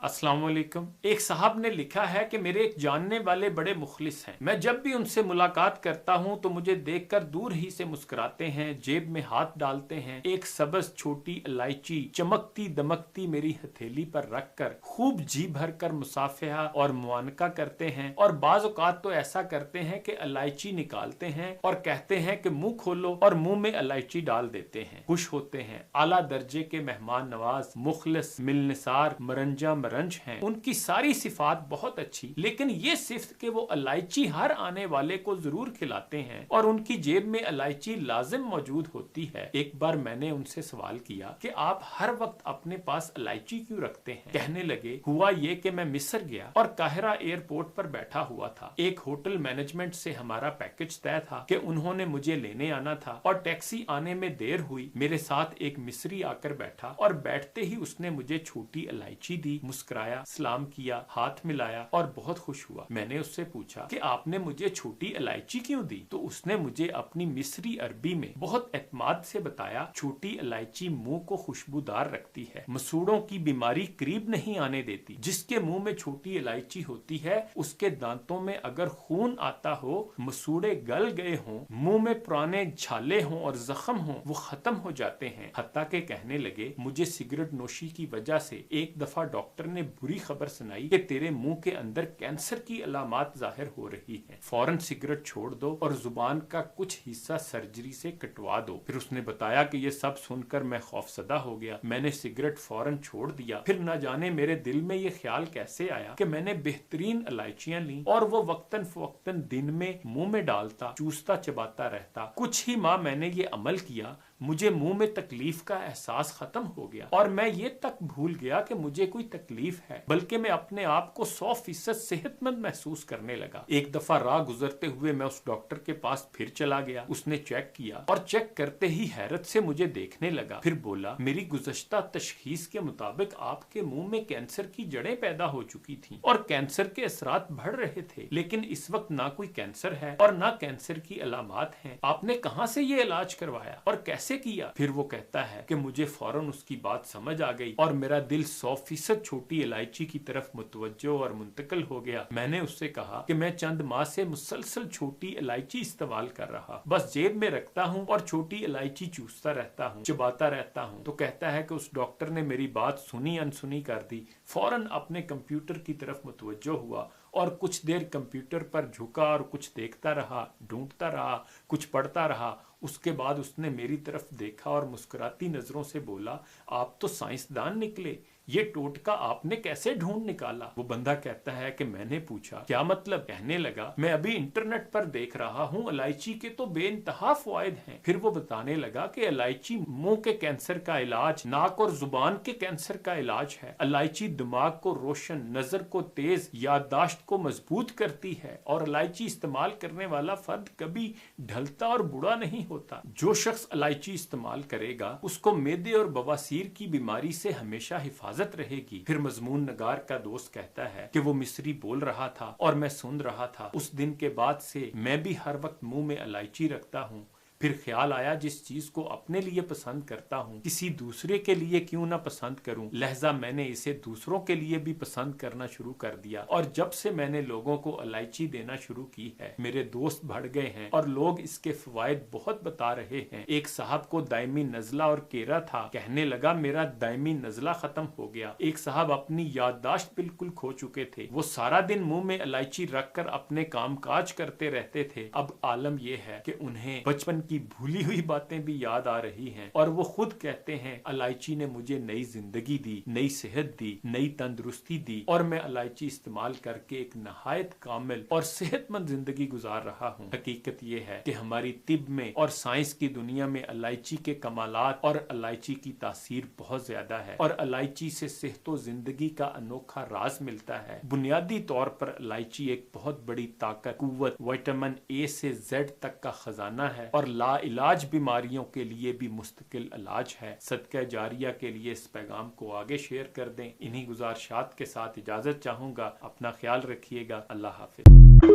अस्सलाम वालेकुम। एक साहब ने लिखा है कि मेरे एक जानने वाले बड़े मुखलिस हैं। मैं जब भी उनसे मुलाकात करता हूं तो मुझे देखकर दूर ही से मुस्कुराते हैं, जेब में हाथ डालते हैं, एक सबज छोटी इलायची चमकती दमकती मेरी हथेली पर रखकर खूब जी भर कर मुसाफिहा और मुआनका करते हैं। और बाज़ औक़ात तो ऐसा करते हैं कि इलायची निकालते हैं और कहते हैं कि मुंह खोलो और मुंह में इलायची डाल देते हैं। खुश होते हैं। आला दर्जे के मेहमान नवाज, मुखलिस, मिलनिसार, मरंजा मरंज हैं। उनकी सारी सिफात बहुत अच्छी, लेकिन ये सिफ्त कि वो इलायची हर आने वाले को जरूर खिलाते हैं और उनकी जेब में इलायची लाजिम मौजूद होती है। एक बार मैंने उनसे सवाल किया कि आप हर वक्त अपने पास इलायची क्यों रखते हैं? कहने लगे, हुआ ये कि मैं मिस्र गया और काहिरा एयरपोर्ट पर बैठा हुआ था। एक होटल मैनेजमेंट से हमारा पैकेज तय था कि उन्होंने मुझे लेने आना था और टैक्सी आने में देर हुई। मेरे साथ एक मिस्री आकर बैठा और बैठते ही उसने मुझे छोटी इलायची दी, मुस्कुराया, सलाम किया, हाथ मिलाया और बहुत खुश हुआ। मैंने उससे पूछा कि आपने मुझे छोटी इलायची क्यों दी? तो उसने मुझे अपनी मिस्री अरबी में बहुत एतमाद से बताया, छोटी इलायची मुंह को खुशबूदार रखती है, मसूड़ों की बीमारी करीब नहीं आने देती। जिसके मुंह में छोटी इलायची होती है उसके दांतों में अगर खून आता हो, मसूड़े गल गए हों, मुंह में पुराने छाले हों और जख्म हों, वो खत्म हो जाते हैं। हत्ता के कहने लगे, मुझे सिगरेट नोशी की वजह से एक दफा डॉक्टर ने बुरी खबर सुनाई कि तेरे मुंह के अंदर कैंसर की अलामात जाहिर हो रही हैं। फौरन सिगरेट छोड़ दो और जुबान का कुछ हिस्सा सर्जरी से कटवा दो। फिर उसने बताया कि ये सब सुनकर मैं खौफसदा हो गया। मैंने सिगरेट फौरन छोड़ दिया। फिर न जाने मेरे दिल में ये ख्याल कैसे आया कि मैंने बेहतरीन इलायचियां ली और वो वक्तन फवक्तन दिन में मुंह में डालता, चूसता चबाता रहता। कुछ ही माह मैंने ये अमल किया, मुझे मुंह में तकलीफ का एहसास खत्म हो गया और मैं ये तक भूल गया कि मुझे कोई तकलीफ है, बल्कि मैं अपने आप को 100% सेहतमंद महसूस करने लगा। एक दफा राह गुजरते हुए मैं उस डॉक्टर के पास फिर चला गया। उसने चेक किया और चेक करते ही हैरत से मुझे देखने लगा। फिर बोला, मेरी गुज़श्ता तशखीस के मुताबिक आपके मुंह में कैंसर की जड़ें पैदा हो चुकी थी और कैंसर के असरात बढ़ रहे थे, लेकिन इस वक्त ना कोई कैंसर है और ना कैंसर की अलामात हैं। आपने कहाँ से ये इलाज करवाया और कैसे किया? फिर वो कहता है कि मुझे फौरन उसकी बात समझ आ गई और मेरा दिल 100% छोटी इलायची की तरफ मुतवज्जो और मुंतकिल हो गया। मैंने उससे कहा कि मैं चंद माह से मुसलसल छोटी इलायची इस्तेमाल कर रहा, बस जेब में रखता हूँ और छोटी इलायची चूसता रहता हूँ, चबाता रहता हूँ। तो कहता है कि उस डॉक्टर ने मेरी बात सुनी अनसुनी कर दी, फौरन अपने कंप्यूटर की तरफ मुतवज्जो हुआ और कुछ देर कंप्यूटर पर झुका और कुछ देखता रहा, ढूंढता रहा, कुछ पढ़ता रहा। उसके बाद उसने मेरी तरफ देखा और मुस्कुराती नजरों से बोला, आप तो साइंसदान निकले, ये टोटका आपने कैसे ढूंढ निकाला? वो बंदा कहता है कि मैंने पूछा, क्या मतलब? कहने लगा, मैं अभी इंटरनेट पर देख रहा हूँ, इलायची के तो बेइंतहा फवायद हैं। फिर वो बताने लगा कि इलायची मुंह के कैंसर का इलाज, नाक और जुबान के कैंसर का इलाज है। इलायची दिमाग को रोशन, नजर को तेज, याददाश्त को मजबूत करती है और इलायची इस्तेमाल करने वाला फर्द कभी ढलता और बुरा नहीं होता। जो शख्स इलायची इस्तेमाल करेगा उसको मेदे और बवासीर की बीमारी से हमेशा हिफाजत रहेगी। फिर मजमून नगार का दोस्त कहता है कि वो मिस्री बोल रहा था और मैं सुन रहा था। उस दिन के बाद से मैं भी हर वक्त मुंह में इलायची रखता हूँ। फिर ख्याल आया, जिस चीज को अपने लिए पसंद करता हूँ किसी दूसरे के लिए क्यों ना पसंद करूँ। लहजा मैंने इसे दूसरों के लिए भी पसंद करना शुरू कर दिया और जब से मैंने लोगों को इलायची देना शुरू की है, मेरे दोस्त बढ़ गए हैं और लोग इसके फवायद बहुत बता रहे हैं। एक साहब को दायमी नजला और केरा था, कहने लगा, मेरा दायमी नजला खत्म हो गया। एक साहब अपनी याददाश्त बिल्कुल खो चुके थे, वो सारा दिन मुंह में इलायची रखकर अपने काम काज करते रहते थे। अब आलम यह है कि उन्हें बचपन की भूली हुई बातें भी याद आ रही हैं और वो खुद कहते हैं, इलायची ने मुझे नई जिंदगी दी, नई सेहत दी, नई तंदुरुस्ती दी और मैं इलायची इस्तेमाल करके एक नहायत कामिल और सेहतमंद जिंदगी गुजार रहा हूँ। हकीकत ये है कि हमारी तिब में और साइंस की दुनिया में इलायची के कमालात और इलायची की तासीर बहुत ज्यादा है और इलायची से सेहतो जिंदगी का अनोखा राज मिलता है। बुनियादी तौर पर इलायची एक बहुत बड़ी ताकत, कुव्वत, विटामिन ए से जेड तक का खजाना है और ला इलाज बीमारियों के लिए भी मुस्तकिल इलाज है। सदका जारिया के लिए इस पैगाम को आगे शेयर कर दें। इन्हीं गुजारिशात के साथ इजाजत चाहूंगा। अपना ख्याल रखिएगा। अल्लाह हाफिज।